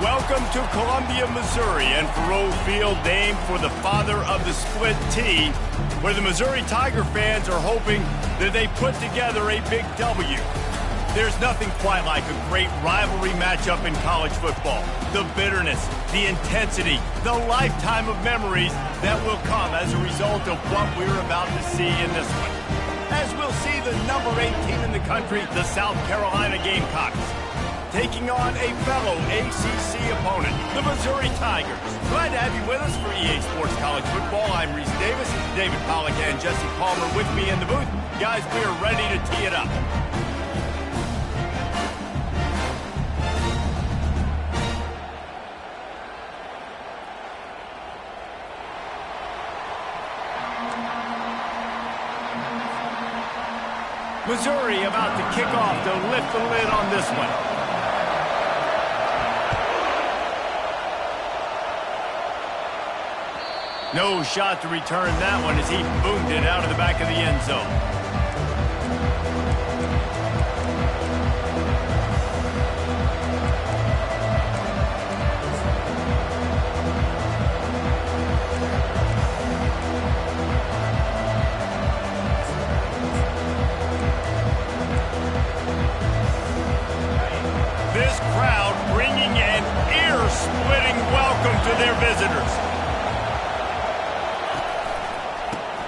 Welcome to Columbia, Missouri, and Faurot Field, named for the father of the split T, where the Missouri Tiger fans are hoping that they put together a big W. There's nothing quite like a great rivalry matchup in college football. The bitterness, the intensity, the lifetime of memories that will come as a result of what we're about to see in this one. As we'll see the number 8 team in the country, the South Carolina Gamecocks, taking on a fellow ACC opponent, the Missouri Tigers. Glad to have you with us for EA Sports College Football. I'm Reese Davis, David Pollack and Jesse Palmer with me in the booth. Guys, we are ready to tee it up. Missouri about to kick off to lift the lid on this one. No shot to return that one as he boomed it out of the back of the end zone. This crowd bringing an ear-splitting welcome to their visitors.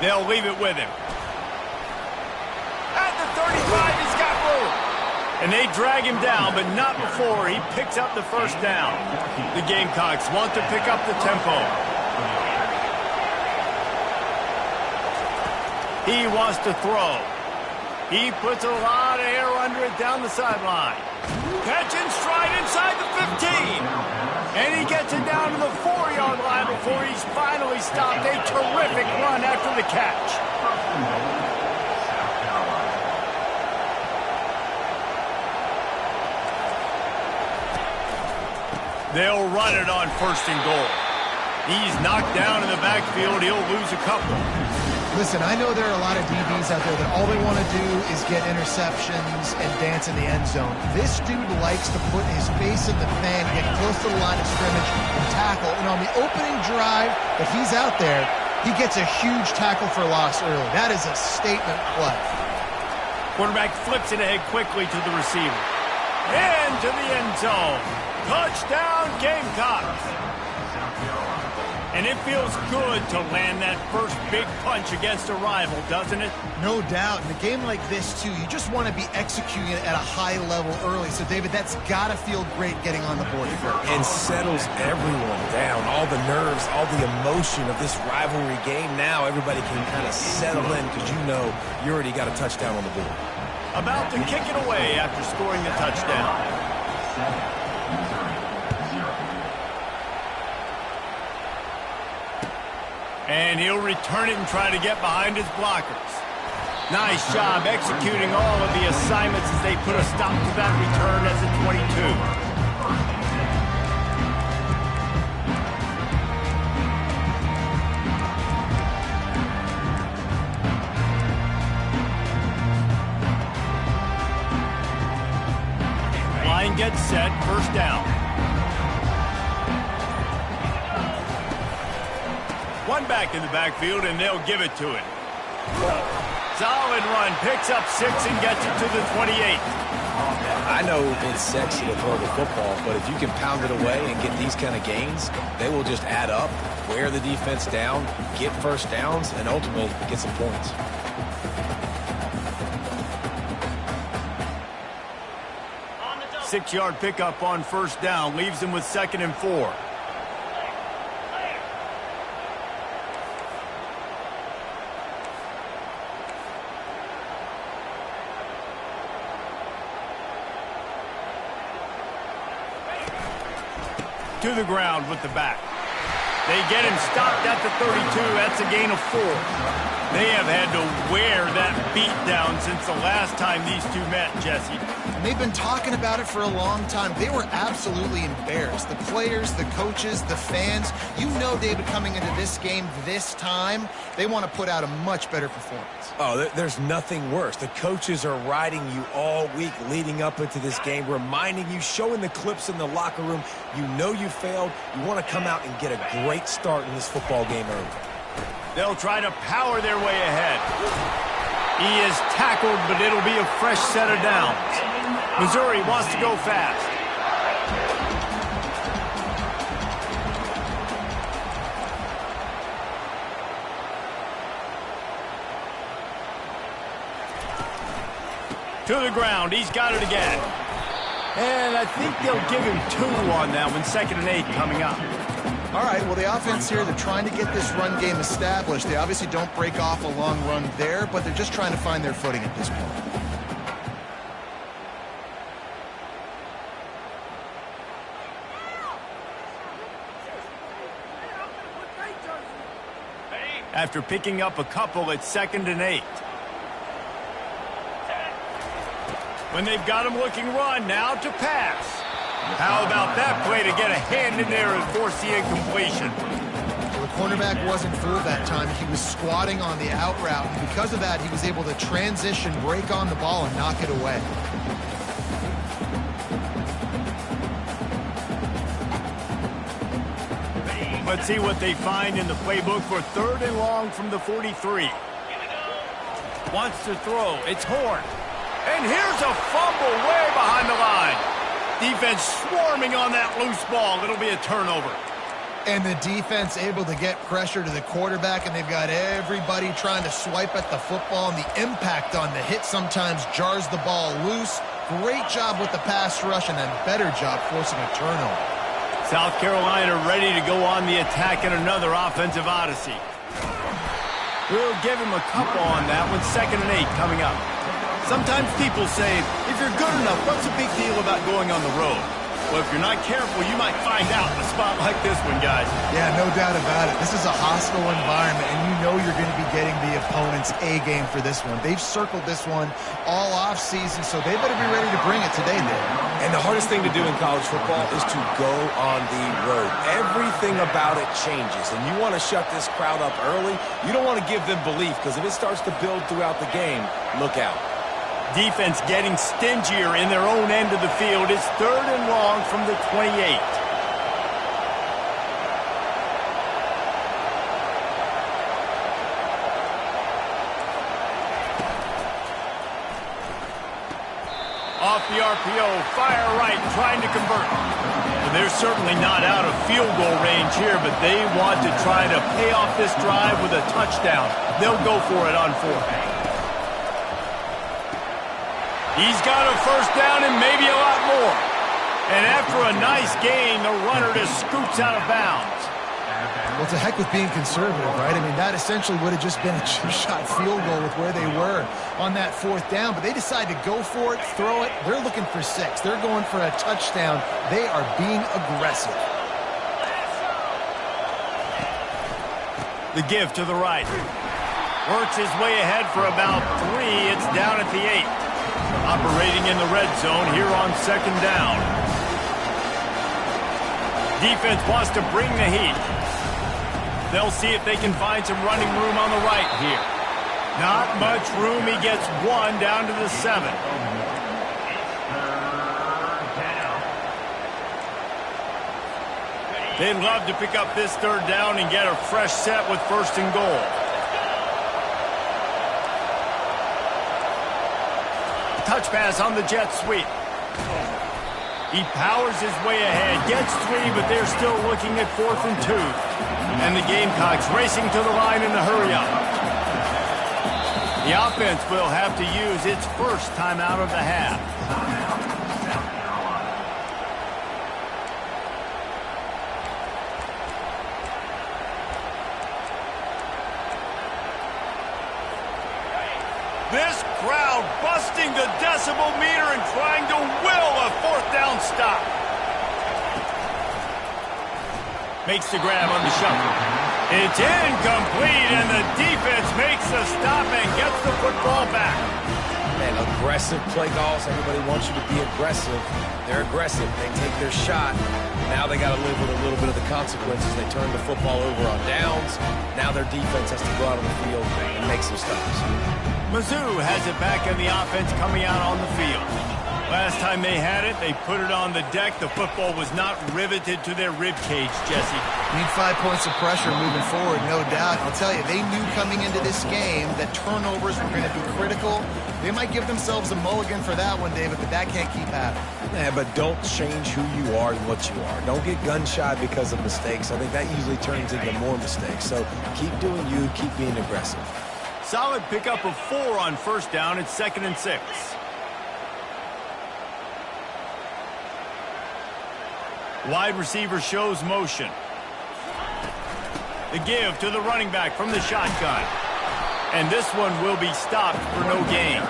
They'll leave it with him. At the 35, he's got room. And they drag him down, but not before he picks up the first down. The Gamecocks want to pick up the tempo. He wants to throw. He puts a lot of air under it down the sideline. Catch and stride inside the 15. And he gets it down to the 4-yard line before he's finally stopped. A terrific run after the catch. They'll run it on 1st and goal. He's knocked down in the backfield. He'll lose a couple. Listen, I know there are a lot of DBs out there that all they want to do is get interceptions and dance in the end zone. This dude likes to put his face in the fan, get close to the line of scrimmage, and tackle. And on the opening drive that he's out there, he gets a huge tackle for loss early. That is a statement play. Quarterback flips it ahead quickly to the receiver. Into the end zone. Touchdown, Gamecocks. And it feels good to land that first big punch against a rival, doesn't it? No doubt. In a game like this, too, you just want to be executing it at a high level early. So, David, that's got to feel great getting on the board first. And settles everyone down. All the nerves, all the emotion of this rivalry game. Now everybody can kind of settle in because you know you already got a touchdown on the board. About to kick it away after scoring the touchdown. And he'll return it and try to get behind his blockers. Nice job executing all of the assignments as they put a stop to that return as a 22. Line gets set, 1st down. One back in the backfield, and they'll give it to him. Solid run, picks up 6 and gets it to the 28. I know it's sexy to throw the football, but if you can pound it away and get these kind of gains, they will just add up, wear the defense down, get 1st downs, and ultimately get some points. Six-yard pickup on 1st down leaves him with 2nd and 4. To the ground with the back. They get him stopped at the 32. That's a gain of 4. They have had to wear that beat down since the last time these two met, Jesse. And they've been talking about it for a long time. They were absolutely embarrassed. The players, the coaches, the fans. You know, David, coming into this game this time, they want to put out a much better performance. Oh, there's nothing worse. The coaches are riding you all week leading up into this game, reminding you, showing the clips in the locker room. You know you failed. You want to come out and get a great start in this football game early. They'll try to power their way ahead. He is tackled, but it'll be a fresh set of downs. Missouri wants to go fast. To the ground. He's got it again. And I think they'll give him 2 on that one. 2nd and 8 coming up. All right, well, the offense here, they're trying to get this run game established. They obviously don't break off a long run there, but they're just trying to find their footing at this point. After picking up a couple, it's 2nd and 8. When they've got him looking run, now to pass. How about that play to get a hand in there and force the incompletion? Well, the cornerback wasn't fooled that time. He was squatting on the out route, and because of that, he was able to transition, break on the ball, and knock it away. Let's see what they find in the playbook for 3rd and long from the 43. Wants to throw. It's Horn. And here's a fumble way behind the line. Defense swarming on that loose ball. It'll be a turnover. And the defense able to get pressure to the quarterback, and they've got everybody trying to swipe at the football, and the impact on the hit sometimes jars the ball loose. Great job with the pass rush, and a better job forcing a turnover. South Carolina ready to go on the attack in another offensive odyssey. We'll give him a couple on that one. 2nd and 8 coming up. Sometimes people say, if you're good enough, what's the big deal about going on the road? Well, if you're not careful, you might find out in a spot like this one, guys. Yeah, no doubt about it. This is a hostile environment, and you know you're going to be getting the opponent's A game for this one. They've circled this one all offseason, so they better be ready to bring it today, Dave. And the hardest thing to do in college football is to go on the road. Everything about it changes, and you want to shut this crowd up early. You don't want to give them belief, because if it starts to build throughout the game, look out. Defense getting stingier in their own end of the field. It's 3rd and long from the 28. Off the RPO, fire right, trying to convert. Well, they're certainly not out of field goal range here, but they want to try to pay off this drive with a touchdown. They'll go for it on 4th. He's got a 1st down and maybe a lot more. And after a nice gain, the runner just scoots out of bounds. Well, to heck with being conservative, right? I mean, that essentially would have just been a 2-shot field goal with where they were on that 4th down. But they decide to go for it, throw it. They're looking for 6. They're going for a touchdown. They are being aggressive. The give to the right. Works his way ahead for about 3. It's down at the 8. Operating in the red zone here on 2nd down. Defense wants to bring the heat. They'll see if they can find some running room on the right here. Not much room. He gets 1 down to the 7. They'd love to pick up this 3rd down and get a fresh set with 1st and goal. Touch pass on the jet sweep. He powers his way ahead, gets 3, but they're still looking at 4th and 2. And the Gamecocks racing to the line in the hurry-up. The offense will have to use its 1st timeout of the half. This crowd busting the decibel meter and trying to will a 4th down stop. Makes the grab on the shuffle. It's incomplete, and the defense makes the stop and gets the football back. Man, aggressive play calls. Everybody wants you to be aggressive. They're aggressive. They take their shot. Now they got to live with a little bit of the consequences. They turn the football over on downs. Now their defense has to go out on the field and make some stops. Mizzou has it back in the offense coming out on the field. Last time they had it, they put it on the deck. The football was not riveted to their rib cage, Jesse. Need 5 points of pressure moving forward, no doubt. I'll tell you, they knew coming into this game that turnovers were going to be critical. They might give themselves a mulligan for that one, David, but that can't keep happening. Yeah, but don't change who you are and what you are. Don't get gun-shy because of mistakes. I think that usually turns into more mistakes. So keep doing you, keep being aggressive. Solid pickup of 4 on first down. It's 2nd and 6. Wide receiver shows motion. The give to the running back from the shotgun. And this one will be stopped for no gain.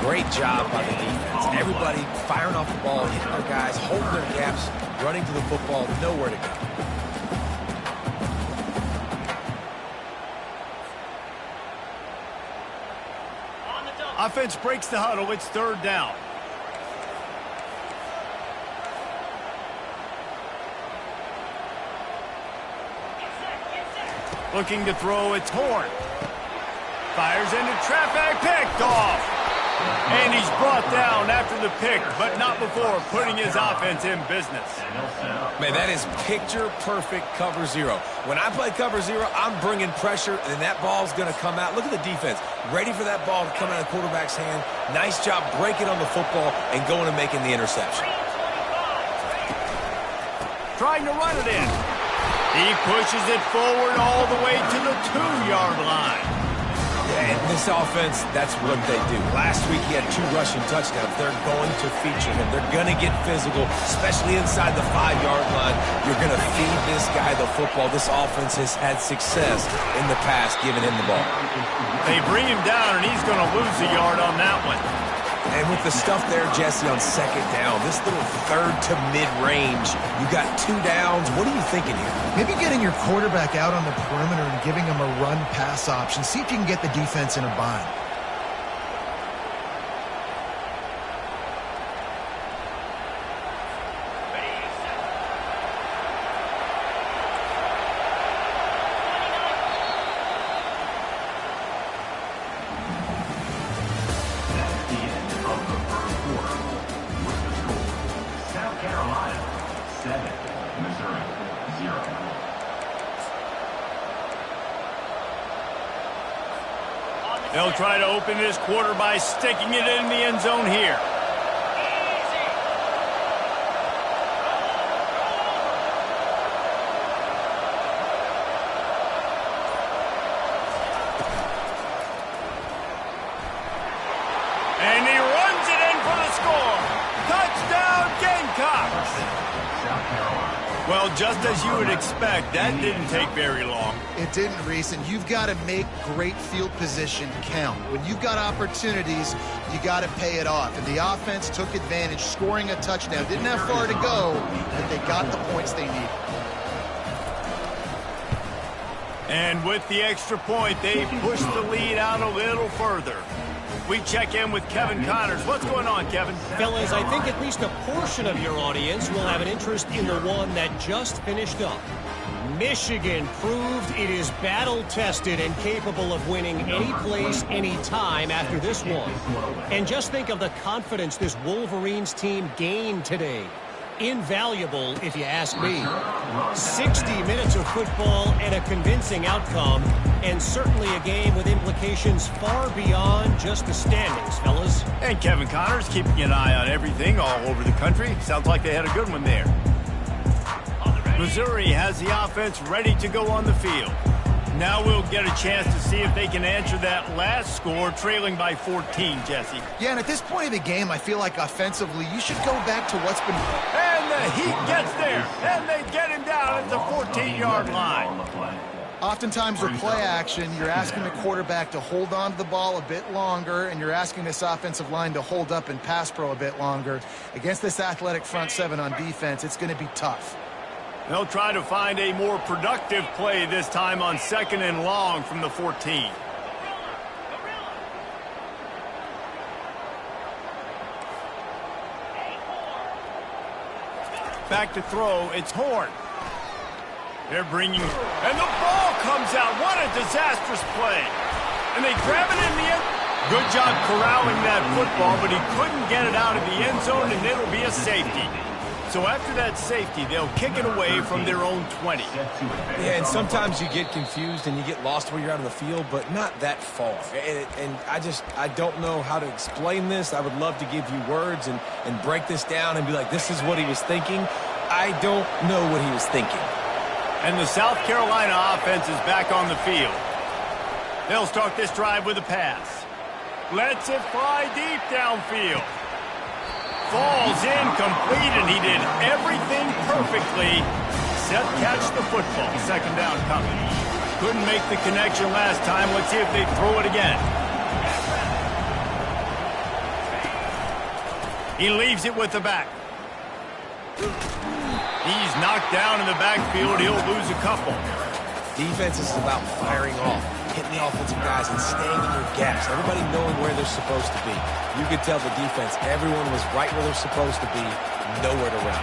Great job by the defense. Everybody firing off the ball, hitting their guys, holding their gaps, running to the football, nowhere to go. Offense breaks the huddle. It's 3rd down. Looking to throw, it's Horn. Fires into traffic, picked off. And he's brought down after the pick, but not before putting his offense in business. Man, that is picture-perfect cover 0. When I play cover 0, I'm bringing pressure, and that ball's going to come out. Look at the defense. Ready for that ball to come out of the quarterback's hand. Nice job breaking on the football and going and making the interception. Trying to run it in. He pushes it forward all the way to the 2-yard line. Yeah, and this offense, that's what they do. Last week he had 2 rushing touchdowns. They're going to feature him. They're going to get physical, especially inside the 5-yard line. You're going to feed this guy the football. This offense has had success in the past giving him the ball. They bring him down, and he's going to lose a yard on that one. And with the stuff there, Jesse, on 2nd down, this little 3rd to mid-range, you got 2 downs. What are you thinking here? Maybe getting your quarterback out on the perimeter and giving him a run-pass option. See if you can get the defense in a bind. They'll try to open this quarter by sticking it in the end zone here. And he runs it in for the score. Touchdown, Gamecocks! Well, just as you would expect, that didn't take very long. It didn't, Reese, and you've got to make great field position count. When you've got opportunities, you got to pay it off. And the offense took advantage, scoring a touchdown. Didn't have far to go, but they got the points they needed. And with the extra point, they pushed the lead out a little further. We check in with Kevin Connors. What's going on, Kevin? Fellas, I think at least a portion of your audience will have an interest in the one that just finished up. Michigan proved it is battle-tested and capable of winning any place, any time after this one. And just think of the confidence this Wolverines team gained today. Invaluable, if you ask me. 60 minutes of football and a convincing outcome, and certainly a game with implications far beyond just the standings, fellas. And Kevin Connors keeping an eye on everything all over the country. Sounds like they had a good one there. Missouri has the offense ready to go on the field. Now we'll get a chance to see if they can answer that last score, trailing by 14, Jesse. Yeah, and at this point of the game, I feel like offensively, you should go back to what's been... And the Heat gets there, and they get him down at the 14-yard line. Oftentimes with play action, you're asking the quarterback to hold on to the ball a bit longer, and you're asking this offensive line to hold up and pass pro a bit longer. Against this athletic front seven on defense, it's going to be tough. They'll try to find a more productive play this time on 2nd and long from the 14. Back to throw, it's Horn. They're bringing, and the ball comes out. What a disastrous play. And they grab it in the end. Good job corralling that football, but he couldn't get it out of the end zone, and it'll be a safety. So after that safety, they'll kick it away from their own 20. Yeah, and sometimes you get confused and you get lost where you're out of the field, but not that far. And I don't know how to explain this. I would love to give you words and break this down and be like, this is what he was thinking. I don't know what he was thinking. And the South Carolina offense is back on the field. They'll start this drive with a pass. Lets it fly deep downfield. Falls incomplete, and he did everything perfectly except catch the football. 2nd down coming. Couldn't make the connection last time. Let's see if they throw it again. He leaves it with the back. He's knocked down in the backfield. He'll lose a couple. Defense is about firing off, hitting the offensive guys and staying in your gaps. Everybody knowing where they're supposed to be. You could tell the defense, everyone was right where they're supposed to be, nowhere to run.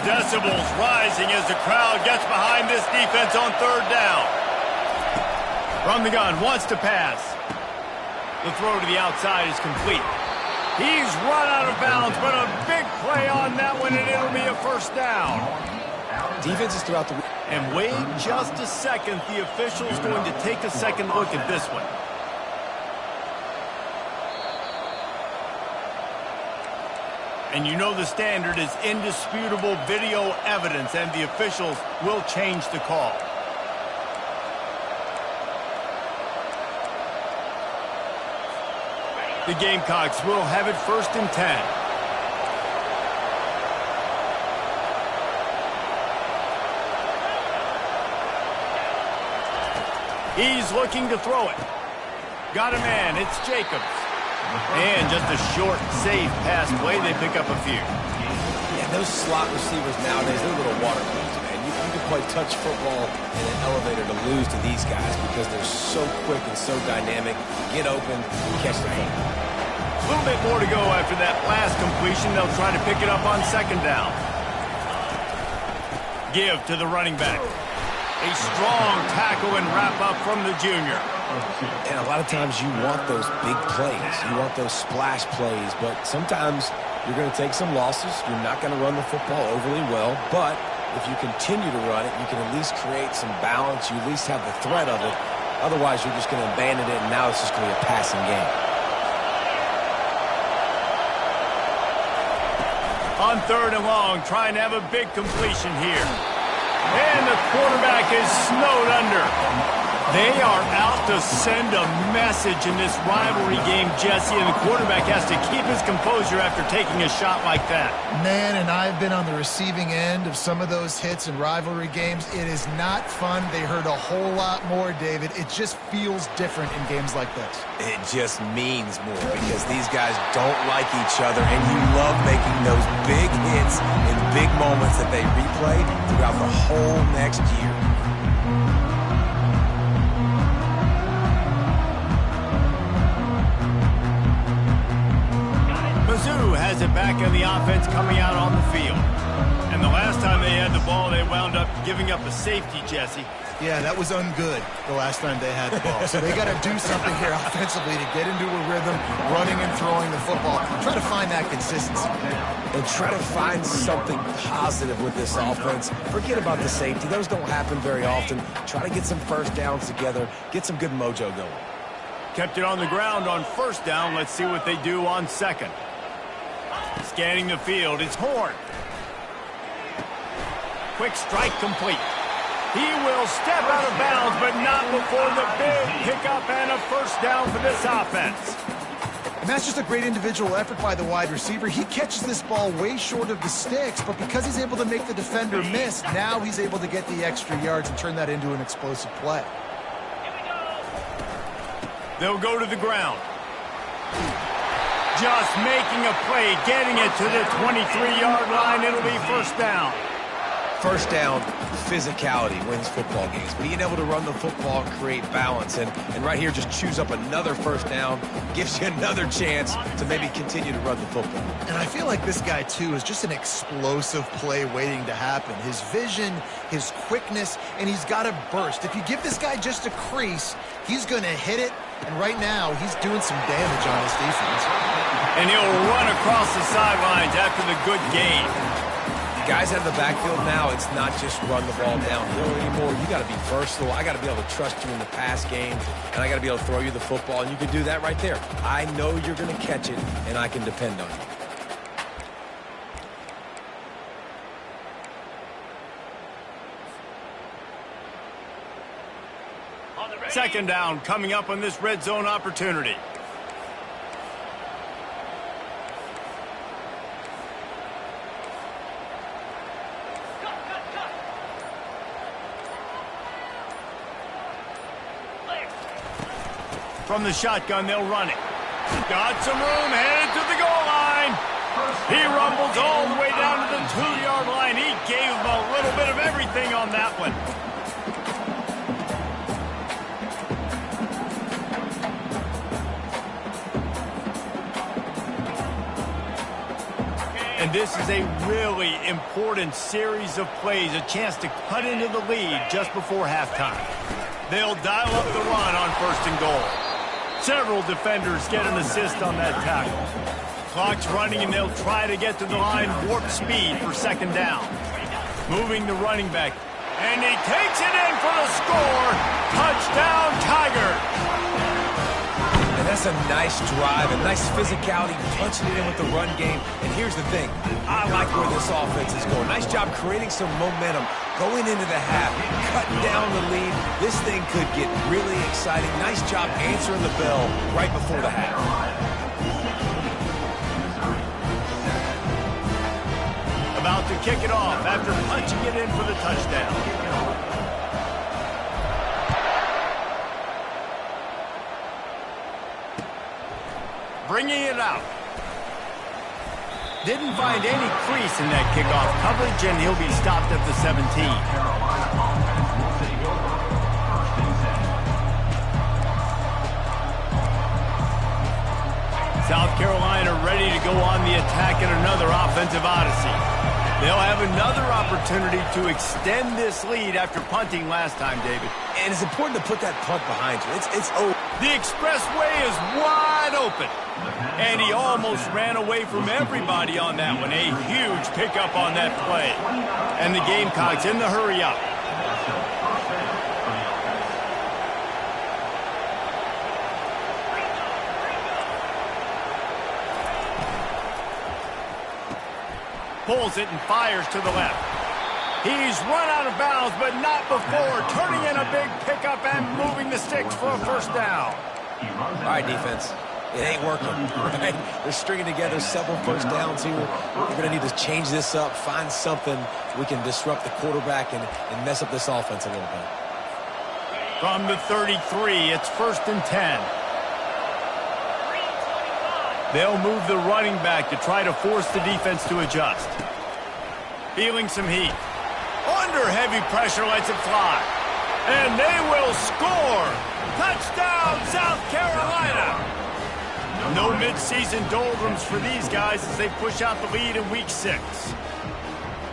Decibels rising as the crowd gets behind this defense on 3rd down. From the gun, wants to pass. The throw to the outside is complete. He's run out of bounds, but a big play on that one, and it'll be a 1st down. Defenses throughout the... And wait just a second. The official's going to take a second look at this one. And you know the standard is indisputable video evidence, and the officials will change the call. The Gamecocks will have it 1st and 10. He's looking to throw it. Got a man. It's Jacobs. And just a short, safe pass play. They pick up a few. Yeah, those slot receivers nowadays, they're little water balloons, man. You can play touch football in an elevator to lose to these guys because they're so quick and so dynamic. Get open, catch the football. A little bit more to go after that last completion. They'll try to pick it up on 2nd down. Give to the running back. A strong tackle and wrap up from the junior. And a lot of times you want those big plays. You want those splash plays, but sometimes you're going to take some losses. You're not going to run the football overly well, but if you continue to run it, you can at least create some balance. You at least have the threat of it. Otherwise, you're just going to abandon it, and now it's just going to be a passing game. On 3rd and long, trying to have a big completion here. And the quarterback is snowed under. They are out to send a message in this rivalry game, Jesse, and the quarterback has to keep his composure after taking a shot like that. Man, and I've been on the receiving end of some of those hits in rivalry games. It is not fun. They hurt a whole lot more, David. It just feels different in games like this. It just means more because these guys don't like each other, and you love making those big hits in big moments that they replay throughout the whole next year. Mizzou has it back in the offense coming out on the field. And the last time they had the ball, they wound up giving up a safety, Jesse. Yeah, that was ungood the last time they had the ball. So they got to do something here offensively to get into a rhythm, running and throwing the football. Try to find that consistency. And try to find something positive with this offense. Forget about the safety. Those don't happen very often. Try to get some 1st downs together. Get some good mojo going. Kept it on the ground on 1st down. Let's see what they do on 2nd. Scanning the field, it's Horn. Quick strike complete. He will step out of bounds, but not before the big pickup and a 1st down for this offense. And that's just a great individual effort by the wide receiver. He catches this ball way short of the sticks, but because he's able to make the defender miss, now he's able to get the extra yards and turn that into an explosive play. They'll go to the ground. Just making a play, getting it to the 23-yard line. It'll be 1st down. First down, physicality wins football games. Being able to run the football, create balance, and right here just choose up another first down, gives you another chance to maybe continue to run the football. And I feel like this guy, too, is just an explosive play waiting to happen. His vision, his quickness, and he's got a burst. If you give this guy just a crease, he's going to hit it, and right now he's doing some damage on his defense. And he'll run across the sidelines after the good gain. Guys out of the backfield now, it's not just run the ball downhill anymore. You got to be versatile. I got to be able to trust you in the pass game, and I got to be able to throw you the football, and you can do that right there. I know you're going to catch it, and I can depend on you. Second down coming up on this red zone opportunity. From the shotgun, they'll run it. Got some room, headed to the goal line. He rumbles all the way down to the 2-yard line. He gave him a little bit of everything on that one. And this is a really important series of plays, a chance to cut into the lead just before halftime. They'll dial up the run on first and goal. Several defenders get an assist on that tackle. Clock's running, and they'll try to get to the line warp speed for second down. Moving the running back. And he takes it in for the score. Touchdown, Tigers. And that's a nice drive, a nice physicality, punching it in with the run game. And here's the thing. I like where this offense is going. Nice job creating some momentum going into the half, cutting down the lead. This thing could get really exciting. Nice job answering the bell right before the half. About to kick it off after punching it in for the touchdown. Bringing it out. Didn't find any crease in that kickoff coverage, and he'll be stopped at the 17. South Carolina ready to go on the attack in another offensive odyssey. They'll have another opportunity to extend this lead after punting last time, David. And it's important to put that punt behind you. It's over. The expressway is wide open. And he almost ran away from everybody on that one. A huge pickup on that play. And the Gamecocks in the hurry up. Pulls it and fires to the left. He's run out of bounds, but not before turning in a big pickup and moving the sticks for a first down. All right, defense. It ain't working, right? They're stringing together several first downs here. We're going to need to change this up, find something we can disrupt the quarterback and mess up this offense a little bit. From the 33, it's first and 10. They'll move the running back to try to force the defense to adjust. Feeling some heat. Under heavy pressure, lets it fly. And they will score! Touchdown, South Carolina! No midseason doldrums for these guys as they push out the lead in Week 6.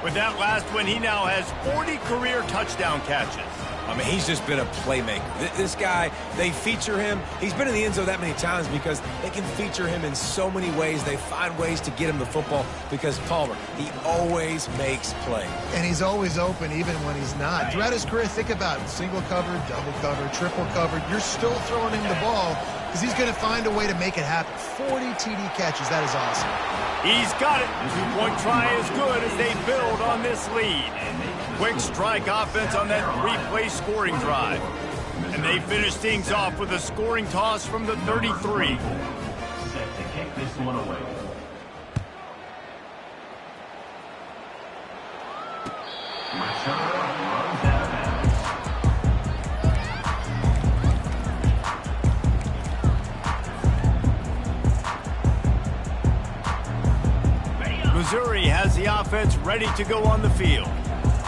With that last one, he now has 40 career touchdown catches. I mean, he's just been a playmaker. This guy, they feature him. He's been in the end zone that many times because they can feature him in so many ways. They find ways to get him the football because Palmer, he always makes plays. And he's always open even when he's not. Throughout his career, think about it. Single covered, double covered, triple covered. You're still throwing him the ball because he's going to find a way to make it happen. 40 TD catches. That is awesome. He's got it. Two-point try is good as they build on this lead. Quick strike offense on that three-play scoring drive. And they finish things off with a scoring toss from the 33. Set to kick this one away. Return runs out of bounds. Missouri has the offense ready to go on the field.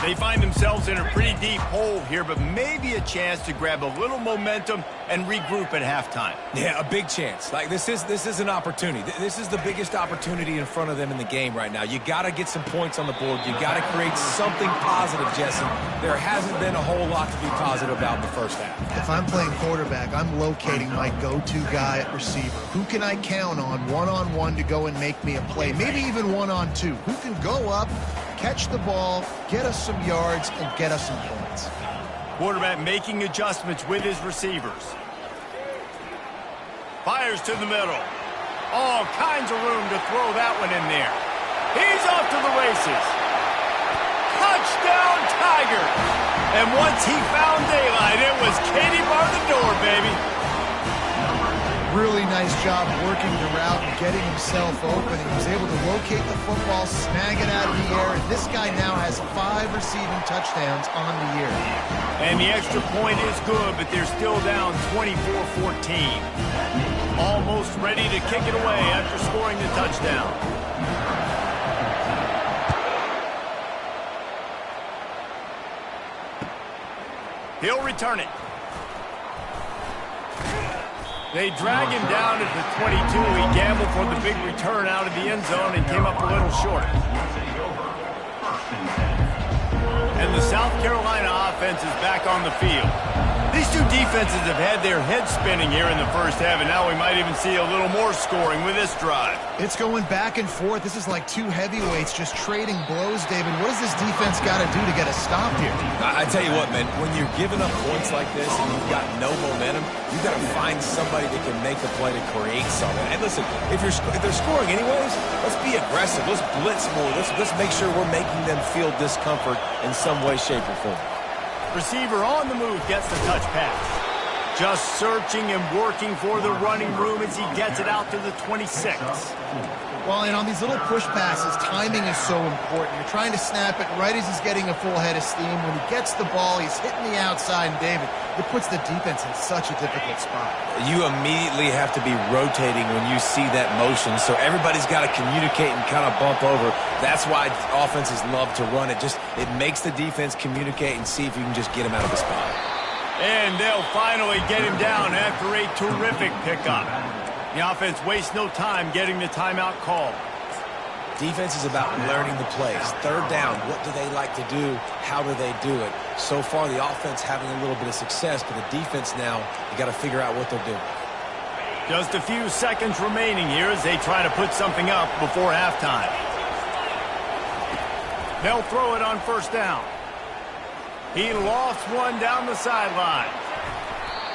They find themselves in a pretty deep hole here, but maybe a chance to grab a little momentum and regroup at halftime. Yeah, a big chance. Like, this is an opportunity. This is the biggest opportunity in front of them in the game right now. You got to get some points on the board. You got to create something positive, Jesse. There hasn't been a whole lot to be positive about in the first half. If I'm playing quarterback, I'm locating my go-to guy at receiver. Who can I count on one-on-one to go and make me a play? Maybe even one-on-two. Who can go up, catch the ball, get us some yards, and get us some points? Quarterback making adjustments with his receivers. Fires to the middle. All kinds of room to throw that one in there. He's off to the races. Touchdown, Tiger! And once he found daylight, it was Katie bar the door, baby. Really nice job working the route and getting himself open. He was able to locate the football, snag it out of the air, and this guy now has 5 receiving touchdowns on the year. And the extra point is good, but they're still down 24-14. Almost ready to kick it away after scoring the touchdown. He'll return it. They drag him down at the 22. He gambled for the big return out of the end zone and came up a little short. And the South Carolina offense is back on the field. These two defenses have had their heads spinning here in the first half, and now we might even see a little more scoring with this drive. It's going back and forth. This is like two heavyweights just trading blows, David. What does this defense got to do to get a stop here? I tell you what, man, when you're giving up points like this and you've got no momentum, you've got to find somebody that can make a play to create something. And listen, if they're scoring anyways, let's be aggressive. Let's blitz more. Let's make sure we're making them feel discomfort in some way, shape, or form. Receiver on the move gets the touch pass. Just searching and working for the running room as he gets it out to the 26. Well, and on these little push passes, timing is so important. You're trying to snap it right as he's getting a full head of steam. When he gets the ball, he's hitting the outside, and David, it puts the defense in such a difficult spot. You immediately have to be rotating when you see that motion, so everybody's got to communicate and kind of bump over. That's why offenses love to run it. It makes the defense communicate and see if you can just get him out of the spot. And they'll finally get him down after a terrific pickup. The offense wastes no time getting the timeout called. Defense is about learning the plays. Third down, what do they like to do? How do they do it? So far, the offense having a little bit of success, but the defense now, you got to figure out what they're doing. Just a few seconds remaining here as they try to put something up before halftime. They'll throw it on first down. He lost one down the sideline.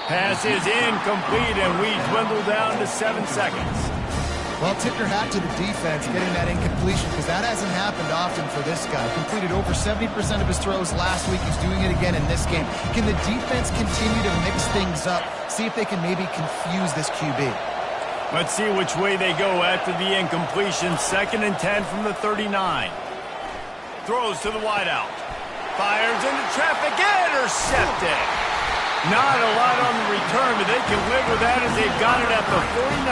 Pass is incomplete, and we dwindle down to 7 seconds. Well, tip your hat to the defense getting that incompletion, because that hasn't happened often for this guy. Completed over 70% of his throws last week. He's doing it again in this game. Can the defense continue to mix things up? See if they can maybe confuse this QB. Let's see which way they go after the incompletion. 2nd and 10 from the 39. Throws to the wideout. Fires into traffic. Intercepted. Not a lot on the return, but they can live with that as they've got it at the 49.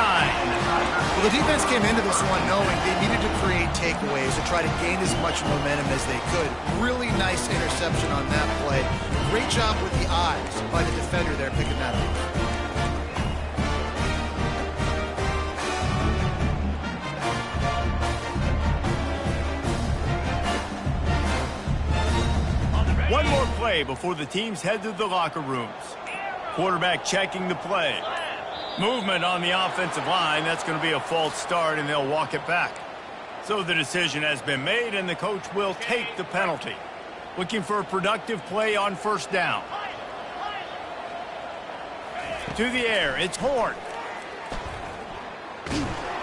Well, the defense came into this one knowing they needed to create takeaways to try to gain as much momentum as they could. Really nice interception on that play. Great job with the eyes by the defender there picking that up. One more play before the teams head to the locker rooms. Quarterback checking the play. Movement on the offensive line. That's going to be a false start, and they'll walk it back. So the decision has been made, and the coach will take the penalty. Looking for a productive play on first down. To the air, it's Horn.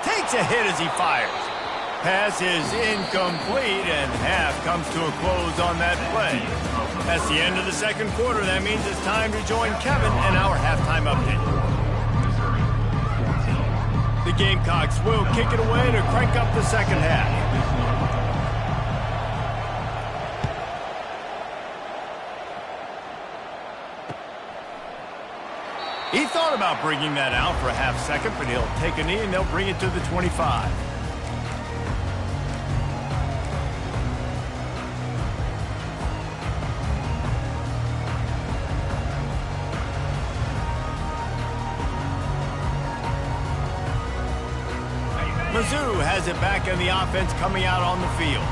Takes a hit as he fires. Pass is incomplete, and half comes to a close on that play. That's the end of the second quarter. That means it's time to join Kevin in our halftime update. The Gamecocks will kick it away to crank up the second half. He thought about bringing that out for a half second, but he'll take a knee and they'll bring it to the 25. Mizzou has it back in the offense coming out on the field.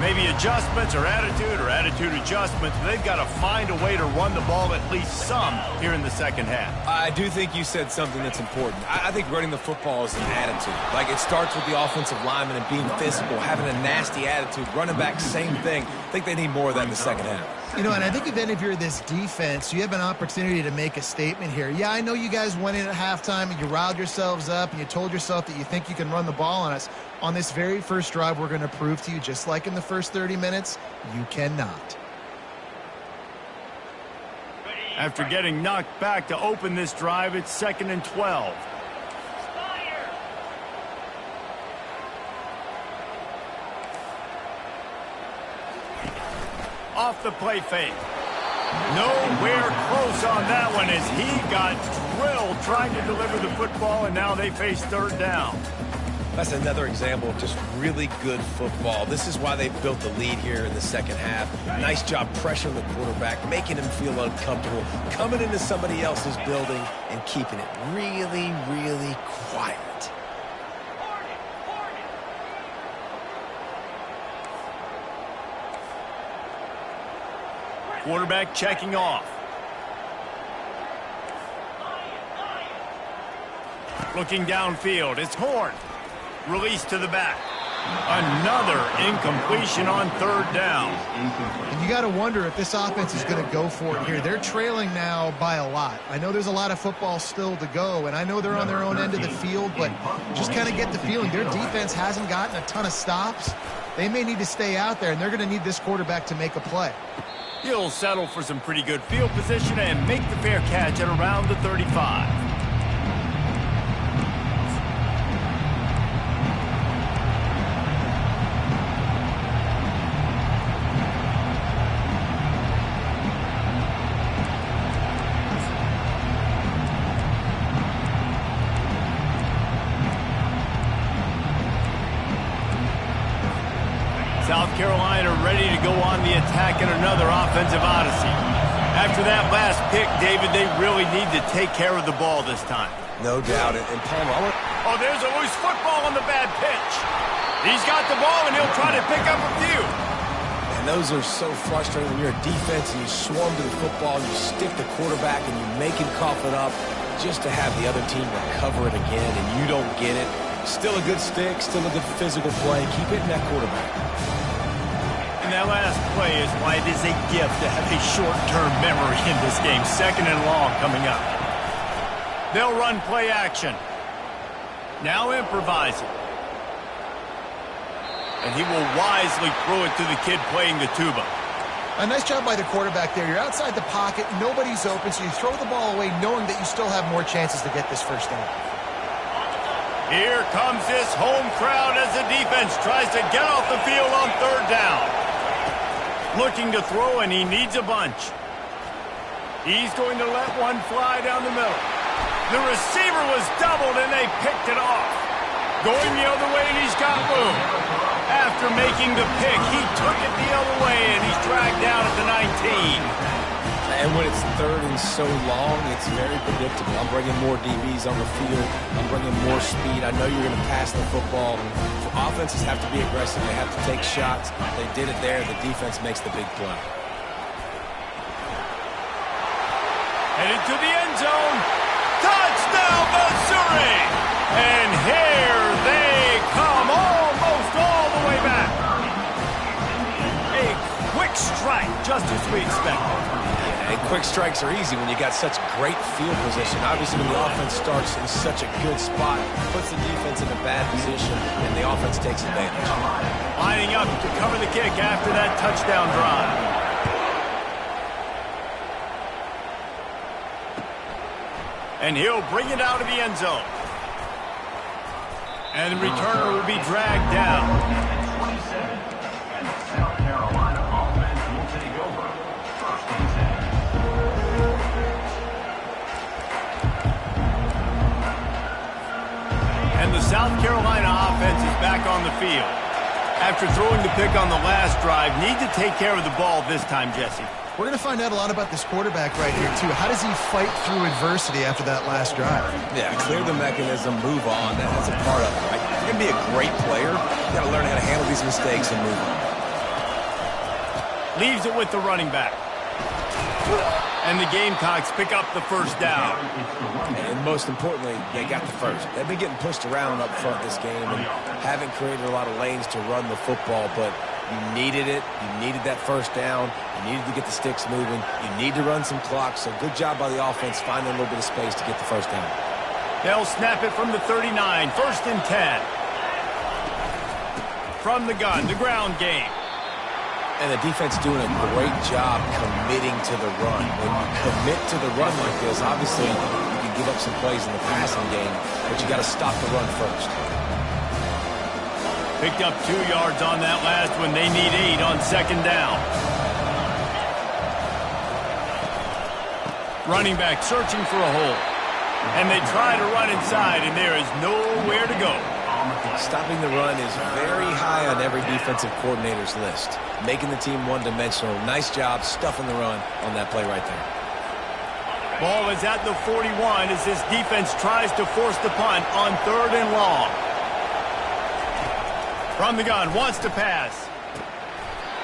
Maybe adjustments or attitude adjustments. They've got to find a way to run the ball at least some here in the second half. I do think you said something that's important. I think running the football is an attitude. Like, it starts with the offensive lineman and being physical, having a nasty attitude. Running back, same thing. I think they need more of that in the second half. You know, and I think even if you're this defense, you have an opportunity to make a statement here. Yeah, I know you guys went in at halftime and you riled yourselves up and you told yourself that you think you can run the ball on us. On this very first drive, we're going to prove to you, just like in the first 30 minutes, you cannot. After getting knocked back to open this drive, it's 2nd and 12. Off the play fake. Nowhere close on that one as he got drilled trying to deliver the football, and now they face 3rd down. That's another example of just really good football. This is why they built the lead here in the second half. Nice job pressuring the quarterback, making him feel uncomfortable, coming into somebody else's building and keeping it really, really quiet. Quarterback checking off. Looking downfield, it's Horn. Release to the back. Another incompletion on 3rd down. And you got to wonder if this offense is going to go for it here. They're trailing now by a lot. I know there's a lot of football still to go, and I know they're on their own end of the field, but just kind of get the feeling their defense hasn't gotten a ton of stops. They may need to stay out there, and they're going to need this quarterback to make a play. He'll settle for some pretty good field position and make the fair catch at around the 35. South Carolina ready to go on the attack in another offensive odyssey. After that last pick, David, they really need to take care of the ball this time. No doubt. And Palmer. Oh, there's a loose football on the bad pitch. He's got the ball, and he'll try to pick up a few. And those are so frustrating when you're a defense and you swarm to the football, you stick the quarterback, and you make him cough it up just to have the other team recover it again, and you don't get it. Still a good stick, still a good physical play. Keep hitting that quarterback. And that last play is why it is a gift to have a short-term memory in this game. 2nd and long coming up. They'll run play action. Now improvising. And he will wisely throw it to the kid playing the tuba. A nice job by the quarterback there. You're outside the pocket, nobody's open, so you throw the ball away knowing that you still have more chances to get this first down. Here comes this home crowd as the defense tries to get off the field on 3rd down. Looking to throw, and he needs a bunch. He's going to let one fly down the middle. The receiver was doubled, and they picked it off. Going the other way, and he's got room. After making the pick, he took it the other way, and he's dragged down at the 19. And when it's 3rd and so long, it's very predictable. I'm bringing more DBs on the field. I'm bringing more speed. I know you're going to pass the football. Offenses have to be aggressive. They have to take shots. They did it there. The defense makes the big play. Headed to the end zone. Touchdown, Missouri! And here they come, almost all the way back. A quick strike, just as we expected. And quick strikes are easy when you got such great field position. Obviously, when the offense starts in such a good spot, puts the defense in a bad position, and the offense takes advantage. Lining up to cover the kick after that touchdown drive. And he'll bring it out of the end zone. And the returner will be dragged down. 27. And the South Carolina offense will take over. 1st and 10. And the South Carolina offense is back on the field. After throwing the pick on the last drive, need to take care of the ball this time, Jesse. We're going to find out a lot about this quarterback right here, too. How does he fight through adversity after that last drive? Yeah, clear the mechanism, move on. That's a part of it, right? You're going to be a great player, you got to learn how to handle these mistakes and move on. Leaves it with the running back. And the Gamecocks pick up the first down. And most importantly, they got the first. They've been getting pushed around up front this game and haven't created a lot of lanes to run the football, but you needed it. You needed that first down. You needed to get the sticks moving. You need to run some clock, so good job by the offense finding a little bit of space to get the first down. They'll snap it from the 39, 1st and 10. From the gun, the ground game. And the defense doing a great job committing to the run. When you commit to the run like this, obviously you can give up some plays in the passing game, but you got to stop the run first. Picked up 2 yards on that last one. They need 8 on 2nd down. Running back searching for a hole. And they try to run inside, and there is nowhere to go. Stopping the run is very high on every defensive coordinator's list. Making the team one-dimensional. Nice job stuffing the run on that play right there. Ball is at the 41 as this defense tries to force the punt on 3rd and long. From the gun, wants to pass.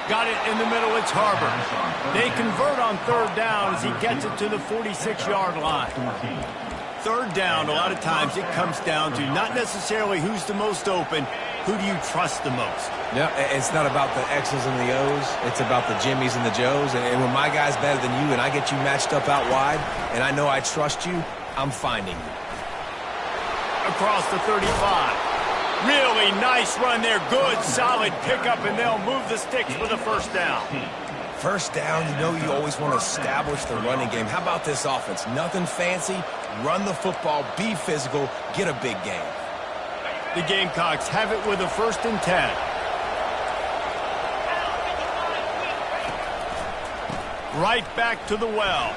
Got it in the middle, it's Harbor. They convert on 3rd down as he gets it to the 46-yard line. 3rd down, a lot of times it comes down to not necessarily who's the most open, who do you trust the most? Yeah, it's not about the X's and the O's. It's about the Jimmies and the Joes. And when my guy's better than you and I get you matched up out wide and I know I trust you, I'm finding you. Across the 35. Really nice run there. Good, solid pickup, and they'll move the sticks for the first down. First down, you know you always want to establish the running game. How about this offense? Nothing fancy. Run the football, be physical, get a big game. The Gamecocks have it with a 1st and 10. Right back to the well.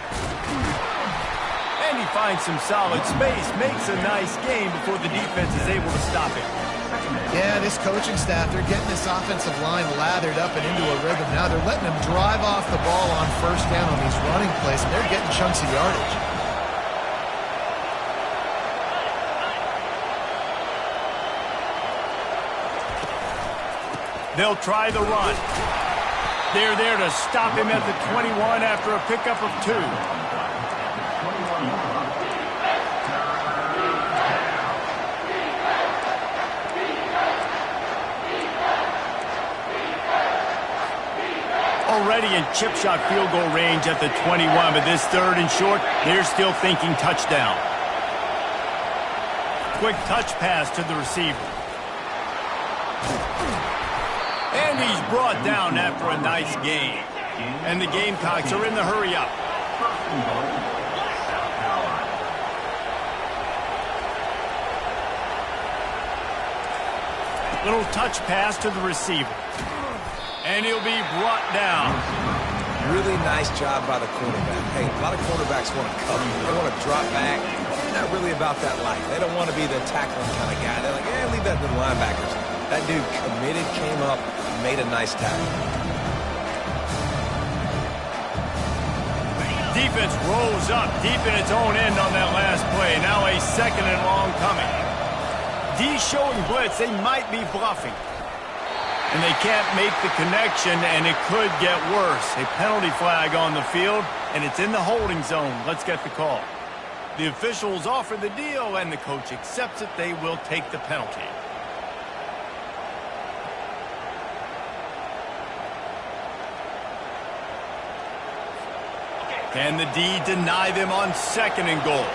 And he finds some solid space, makes a nice game before the defense is able to stop it. Yeah, this coaching staff, they're getting this offensive line lathered up and into a rhythm. Now they're letting them drive off the ball on 1st down on these running plays, and they're getting chunks of yardage. They'll try the run. They're there to stop him at the 21 after a pickup of 2. Already in chip shot field goal range at the 21, but this 3rd and short, they're still thinking touchdown. Quick touch pass to the receiver. And he's brought down after a nice gain. And the Gamecocks are in the hurry up. Little touch pass to the receiver. And he'll be brought down. Really nice job by the quarterback. Hey, a lot of quarterbacks want to cover. They want to drop back. They're not really about that life. They don't want to be the tackling kind of guy. They're like, leave that to the linebackers. That dude committed, came up, made a nice tackle. Defense rolls up deep in its own end on that last play. Now a 2nd and long coming. D showing blitz. They might be bluffing. And they can't make the connection, and it could get worse. A penalty flag on the field, and it's in the holding zone. Let's get the call. The officials offer the deal, and the coach accepts it. They will take the penalty. Can the D deny them on 2nd and goal?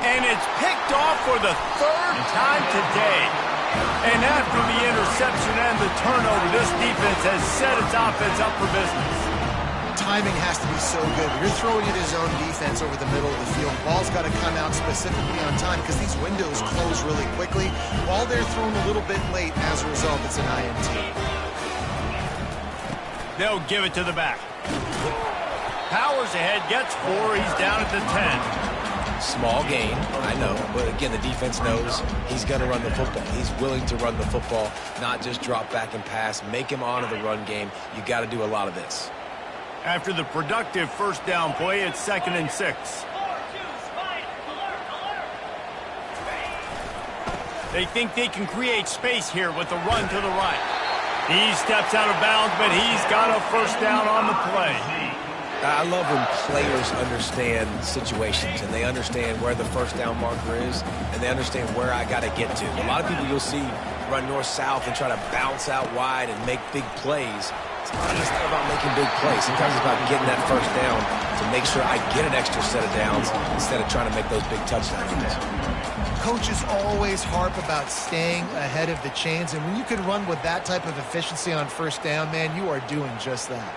And it's picked off for the 3rd time today. And after the interception and the turnover, this defense has set its offense up for business. Timing has to be so good. You're throwing it his own defense over the middle of the field. Ball's got to come out specifically on time because these windows close really quickly. While they're thrown a little bit late, as a result, it's an INT. They'll give it to the back. Powers ahead, gets 4. He's down at the 10. Small gain, I know, but again, the defense knows he's going to run the football. He's willing to run the football, not just drop back and pass, make him honor the run game. You got to do a lot of this. After the productive first down play, it's 2nd and 6. They think they can create space here with the run to the right. He steps out of bounds, but he's got a first down on the play. I love when players understand situations and they understand where the first down marker is and they understand where I got to get to. A lot of people you'll see run north-south and try to bounce out wide and make big plays. It's not just about making big plays. Sometimes it's about getting that first down to make sure I get an extra set of downs instead of trying to make those big touchdown runs. Coaches always harp about staying ahead of the chains, and when you can run with that type of efficiency on first down, man, you are doing just that.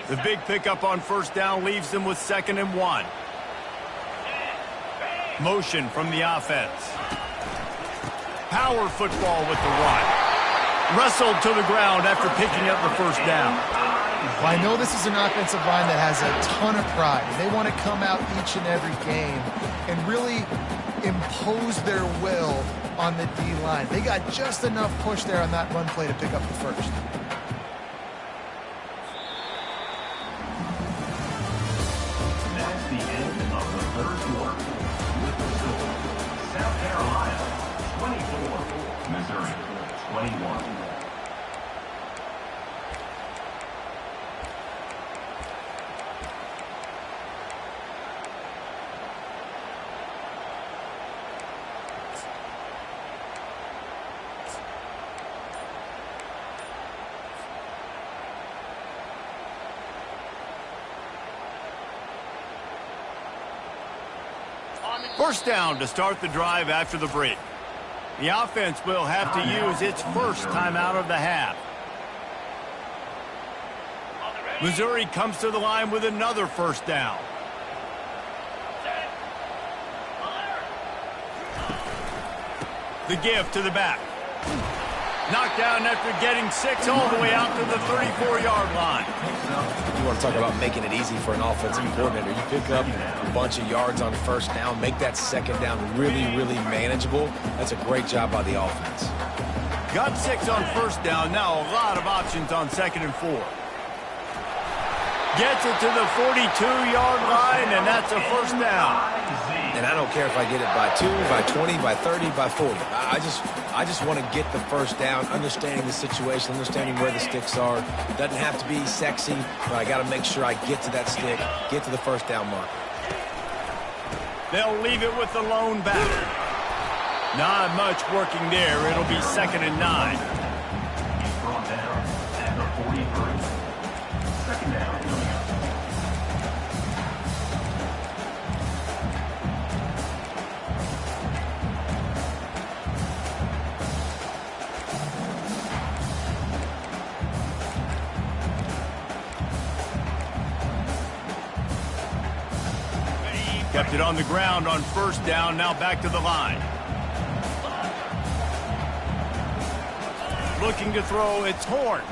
The big pickup on first down leaves them with 2nd and 1. Motion from the offense. Power football with the run. Wrestled to the ground after picking up the first down. Well, I know this is an offensive line that has a ton of pride. They want to come out each and every game and really impose their will on the D-line. They got just enough push there on that run play to pick up the first. That's the end of the third quarter. With the score, South Carolina 24, Missouri 21. First down to start the drive after the break. The offense will have to use its first timeout of the half. Missouri comes to the line with another first down. The give to the back. Knocked down after getting 6 all the way out to the 34-yard line. You want to talk about making it easy for an offensive coordinator. You pick up a bunch of yards on first down, make that second down really, really manageable. That's a great job by the offense. Got 6 on first down. Now a lot of options on 2nd and 4. Gets it to the 42-yard line, and that's a first down. And I don't care if I get it by 2, by 20, by 30, by 40. I just want to get the first down, understanding the situation, understanding where the sticks are. Doesn't have to be sexy, but I got to make sure I get to that stick, get to the first down mark. They'll leave it with the lone back. Not much working there. It'll be 2nd and 9. He's brought down at the 43. Second down coming up. Kept it on the ground on first down. Now back to the line. Looking to throw. It's Horn.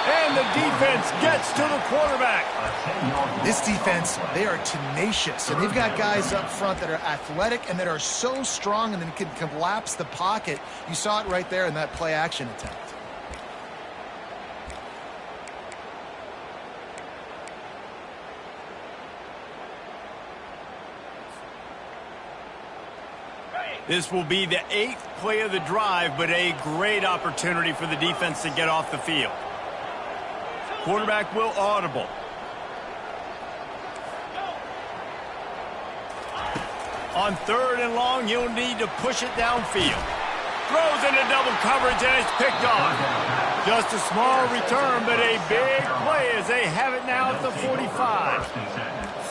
And the defense gets to the quarterback. This defense, they are tenacious, and they've got guys up front that are athletic and that are so strong and then can collapse the pocket. You saw it right there in that play-action attempt. This will be the 8th play of the drive, but a great opportunity for the defense to get off the field. Quarterback will audible. On 3rd and long, he'll need to push it downfield. Throws into double coverage, and it's picked off. Just a small return, but a big play as they have it now at the 45.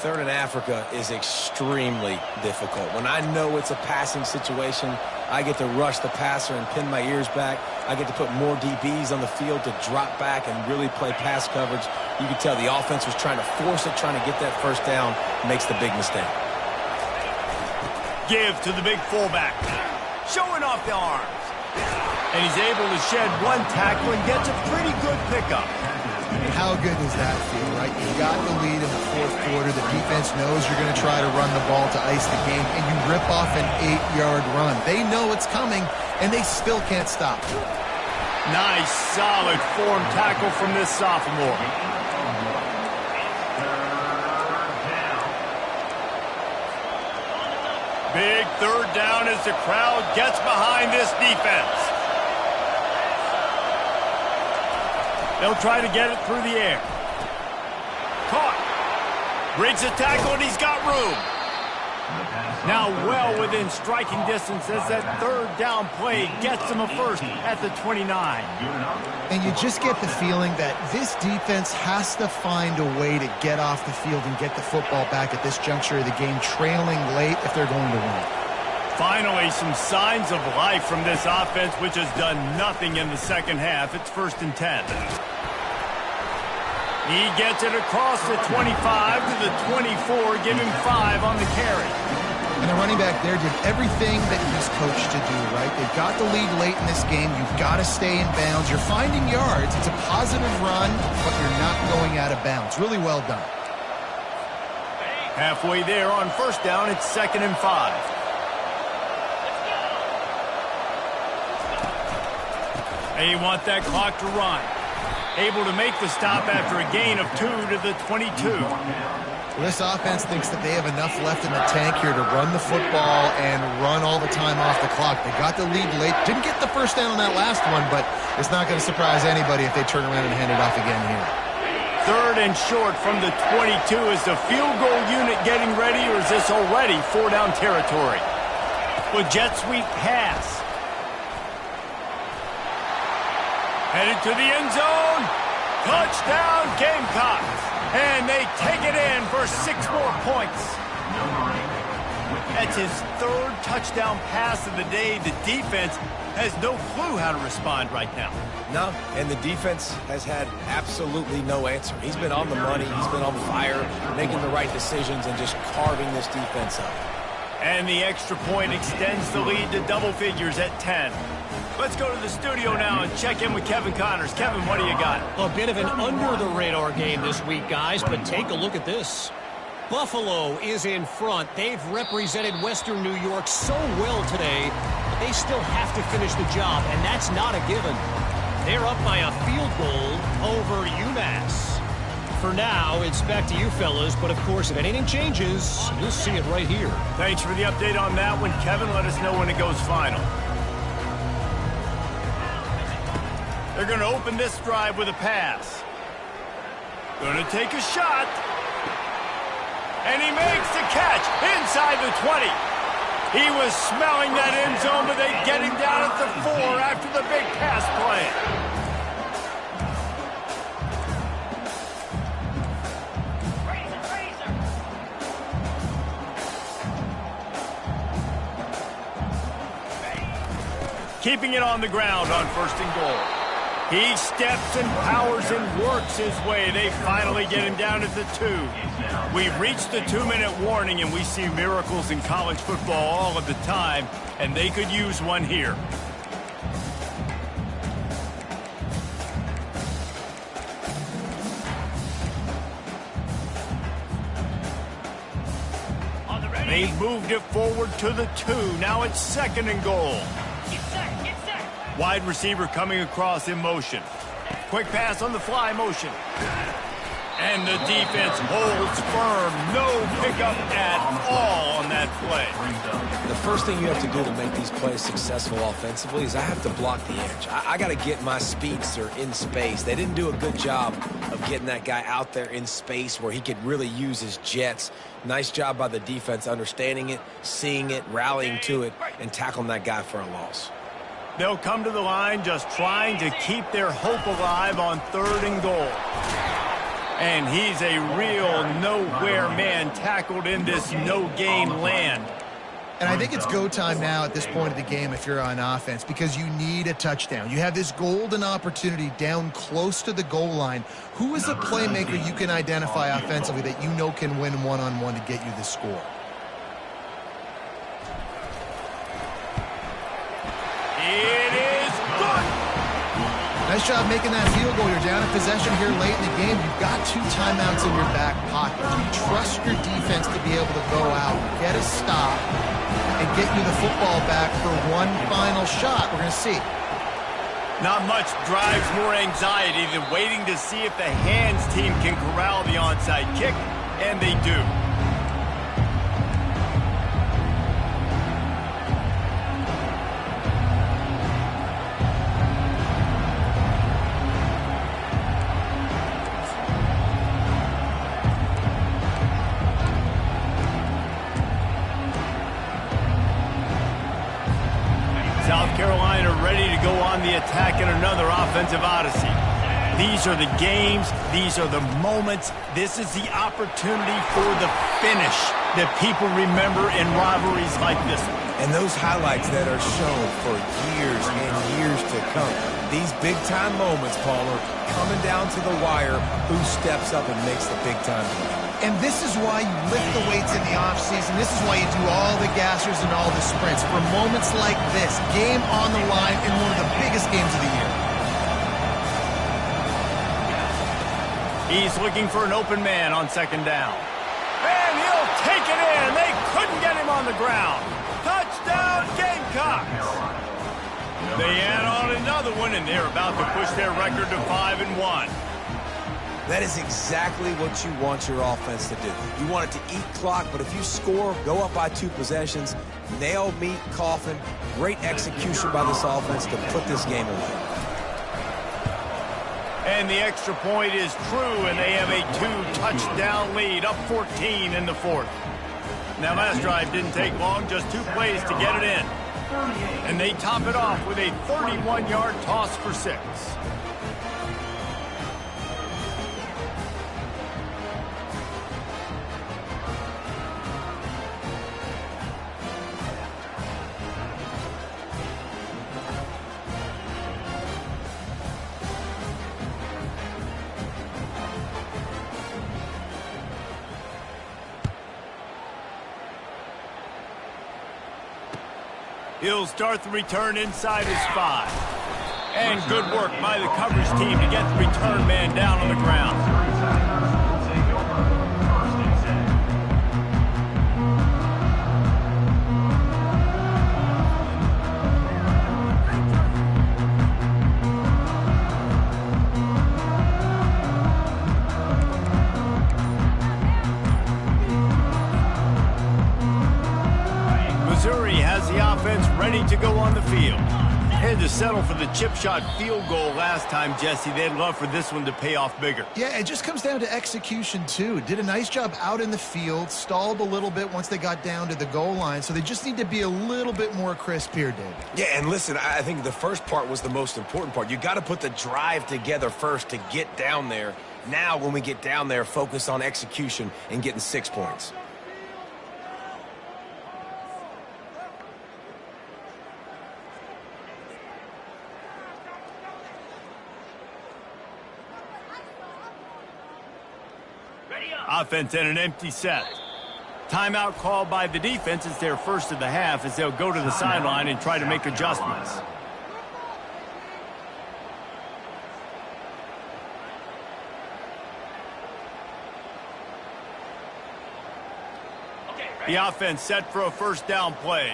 3rd and Africa is extremely difficult. When I know it's a passing situation, I get to rush the passer and pin my ears back. I get to put more DBs on the field to drop back and really play pass coverage. You can tell the offense was trying to force it, trying to get that first down, makes the big mistake. Give to the big fullback. Showing off the arms. And he's able to shed one tackle and gets a pretty good pickup. How good does that feel, right? You got the lead in the fourth quarter. The defense knows you're going to try to run the ball to ice the game, and you rip off an 8-yard run. They know it's coming, and they still can't stop. Nice, solid form tackle from this sophomore. Big third down as the crowd gets behind this defense. They'll try to get it through the air. Caught. Breaks a tackle, and he's got room. Now well within striking distance as that third down play gets him a first at the 29. And you just get the feeling that this defense has to find a way to get off the field and get the football back at this juncture of the game, trailing late if they're going to win. Finally, some signs of life from this offense, which has done nothing in the second half. It's 1st and 10. He gets it across the 25 to the 24, giving 5 on the carry. And the running back there did everything that he's coached to do, right? They've got the lead late in this game. You've got to stay in bounds. You're finding yards. It's a positive run, but you're not going out of bounds. Really well done. Halfway there on 1st down, it's 2nd and 5. They want that clock to run. Able to make the stop after a gain of 2 to the 22. Well, this offense thinks that they have enough left in the tank here to run the football and run all the time off the clock. They got the lead late. Didn't get the first down on that last one, but it's not going to surprise anybody if they turn around and hand it off again here. 3rd and short from the 22. Is the field goal unit getting ready, or is this already 4-down territory? With jet sweep pass. Headed to the end zone. Touchdown, Gamecocks. And they take it in for 6 more points. That's his 3rd touchdown pass of the day. The defense has no clue how to respond right now. No, and the defense has had absolutely no answer. He's been on the money. He's been on fire, making the right decisions and just carving this defense up. And the extra point extends the lead to double figures at 10. Let's go to the studio now and check in with Kevin Connors. Kevin, what do you got? A bit of an under-the-radar game this week, guys, but take a look at this. Buffalo is in front. They've represented Western New York so well today, but they still have to finish the job, and that's not a given. They're up by a field goal over UMass. For now, it's back to you fellas, but of course, if anything changes, you'll see it right here. Thanks for the update on that one, Kevin. Let us know when it goes final. They're going to open this drive with a pass. Going to take a shot. And he makes the catch inside the 20. He was smelling that end zone, but they get him down at the 4 after the big pass play. Keeping it on the ground on 1st and goal. He steps and powers and works his way. They finally get him down at the 2. We've reached the 2-minute warning, and we see miracles in college football all of the time, and they could use one here. They've moved it forward to the 2. Now it's 2nd and goal. Wide receiver coming across in motion. Quick pass on the fly motion. And the defense holds firm. No pickup at all on that play. The first thing you have to do to make these plays successful offensively is I have to block the edge. I got to get my speedster in space. They didn't do a good job of getting that guy out there in space where he could really use his jets. Nice job by the defense understanding it, seeing it, rallying to it, and tackling that guy for a loss. They'll come to the line just trying to keep their hope alive on 3rd and goal. And he's a real nowhere man tackled in this no-gain land. And I think it's go time now at this point of the game if you're on offense because you need a touchdown. You have this golden opportunity down close to the goal line. Who is a playmaker you can identify offensively that you know can win one-on-one to get you the score? It is good. Nice job making that field goal. You're down in possession here late in the game. You've got 2 timeouts in your back pocket. Do you trust your defense to be able to go out, get a stop, and get you the football back for one final shot? We're going to see. Not much drives more anxiety than waiting to see if the hands team can corral the onside kick, and they do. South Carolina ready to go on the attack in another offensive odyssey. These are the games. These are the moments. This is the opportunity for the finish that people remember in rivalries like this one. And those highlights that are shown for years and years to come. These big-time moments, Palmer, coming down to the wire, who steps up and makes the big-time play. And this is why you lift the weights in the offseason. This is why you do all the gassers and all the sprints. For moments like this, game on the line in one of the biggest games of the year. He's looking for an open man on second down. And he'll take it in. They couldn't get him on the ground. Touchdown, Gamecocks. They add on another one, and they're about to push their record to 5-1. That is exactly what you want your offense to do. You want it to eat clock, but if you score, go up by 2 possessions, nail, meet, coffin, great execution by this offense to put this game away. And the extra point is true, and they have a 2-touchdown lead, up 14 in the 4th. Now, last drive didn't take long, just 2 plays to get it in. And they top it off with a 31-yard toss for 6. He'll start the return inside his 5. And good work by the coverage team to get the return man down on the ground. Missouri has the offense ready to go on the field. Had to settle for the chip shot field goal last time, Jesse. They'd love for this one to pay off bigger. Yeah, it just comes down to execution, too. Did a nice job out in the field, stalled a little bit once they got down to the goal line, so they just need to be a little bit more crisp here, Dave. Yeah, and listen, I think the first part was the most important part. You got to put the drive together first to get down there. Now, when we get down there, focus on execution and getting 6 points. Offense in an empty set. Timeout called by the defense. It's their first of the half as they'll go to the sideline and try to make adjustments. The offense set for a first down play.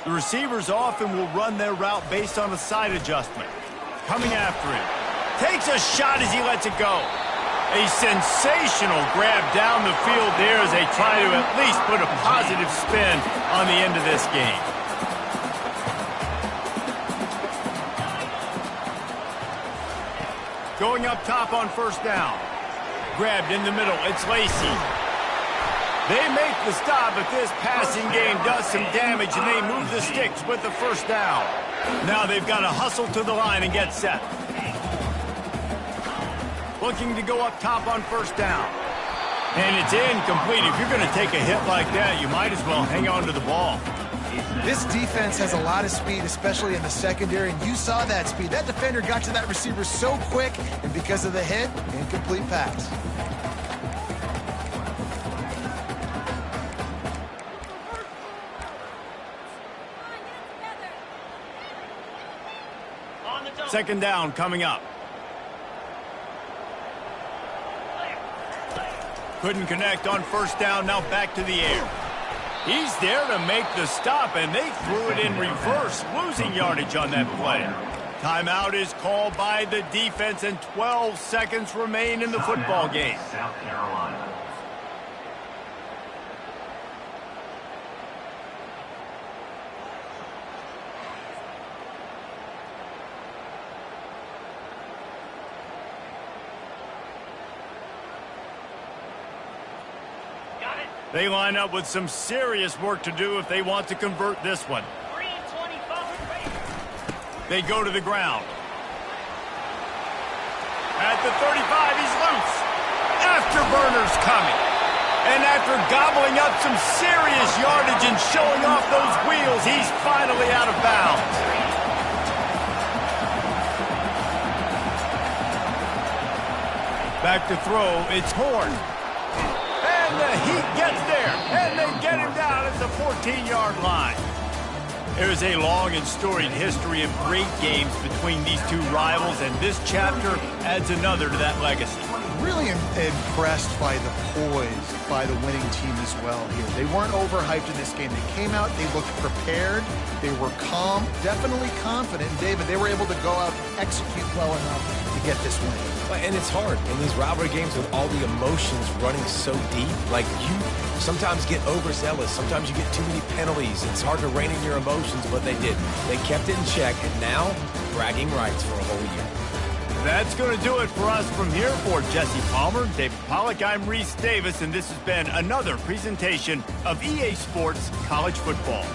The receivers often will run their route based on a side adjustment. Coming after him. Takes a shot as he lets it go. A sensational grab down the field there as they try to at least put a positive spin on the end of this game. Going up top on first down. Grabbed in the middle. It's Lacey. They make the stop, but this passing game does some damage, and they move the sticks with the first down. Now they've got to hustle to the line and get set. Looking to go up top on first down. And it's incomplete. If you're going to take a hit like that, you might as well hang on to the ball. This defense has a lot of speed, especially in the secondary, and you saw that speed. That defender got to that receiver so quick, and because of the hit, incomplete pass. Second down coming up. Couldn't connect on first down, now back to the air. He's there to make the stop, and they threw it in reverse, losing yardage on that play. Timeout is called by the defense, and 12 seconds remain in the football game. South Carolina. They line up with some serious work to do if they want to convert this one. They go to the ground. At the 35, he's loose. Afterburner's coming. And after gobbling up some serious yardage and showing off those wheels, he's finally out of bounds. Back to throw, it's Horn. And he gets there, and they get him down at the 14-yard line. There is a long and storied history of great games between these two rivals, and this chapter adds another to that legacy. Really impressed by the poise by the winning team as well here. They weren't overhyped in this game. They came out, they looked prepared, they were calm, definitely confident. And David, they were able to go out and execute well enough to get this win. And it's hard in these rivalry games with all the emotions running so deep. Like, you sometimes get overzealous. Sometimes you get too many penalties. It's hard to rein in your emotions, but they did. They kept it in check, and now bragging rights for a whole year. That's going to do it for us from here. For Jesse Palmer, David Pollack, I'm Reese Davis, and this has been another presentation of EA Sports College Football.